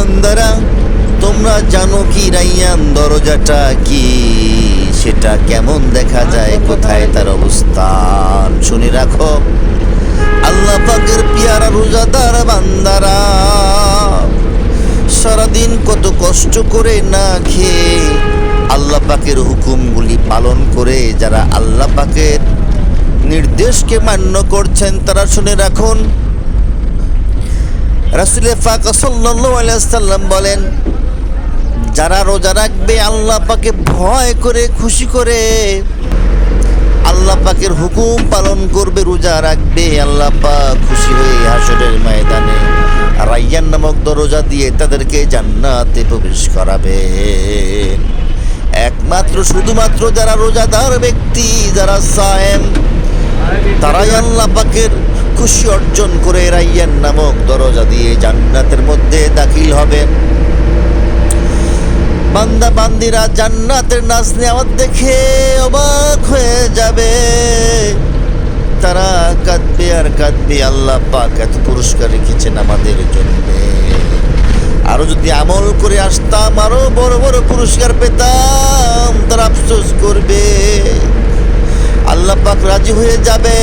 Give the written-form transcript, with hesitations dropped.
বান্দারা, তোমরা জানো কি রাইয়ান দরজাটা কি, সেটা কেমন দেখা যায়, কোথায় তার অবস্থান? শুনে রাখো, আল্লাহ পাকের পিয়ারা রোজাদার বান্দারা সারাদিন কত কষ্ট করে না খেয়ে আল্লাহ পাকের হুকুমগুলি পালন করে যারা আল্লাহ পাকের নির্দেশকে মান্য করছেন, তারা শুনে রাখুন, রাসূল পাক সাল্লাল্লাহু আলাইহি ওয়াসাল্লাম বলেন, যারা রোজা রাখবে আল্লাহ পাকে ভয় করে, খুশি করে, আল্লাহ পাকের হুকুম পালন করবে, রোজা রাখবে, আল্লাহ পাক খুশি হয়ে হাসরের ময়দানে রাইয়ান নামক দরজা দিয়ে তাদেরকে জান্নাতে প্রবেশ করাবেন। একমাত্র শুধুমাত্র যারা রোজাদার ব্যক্তি, যারা সায়েম, তারাই আল্লাহ পাকের খুশি অর্জন করে রাইয়ান নামক দরজা দিয়ে জান্নাতের মধ্যে দাখিল হবেন। বান্দা বান্দিরা জান্নাতের নাজ নেওয়াত দেখে অবাক হয়ে যাবে, তারা কাঁদবে আর কাঁদবে, আল্লাহ পাক এত পুরস্কার রেখেছেন আমাদের জন্য, আরো যদি আমল করে আসতাম আরো বড় বড় পুরস্কার পেতাম। তারা আফসোস করবে, আল্লাহ পাক রাজি হয়ে যাবে।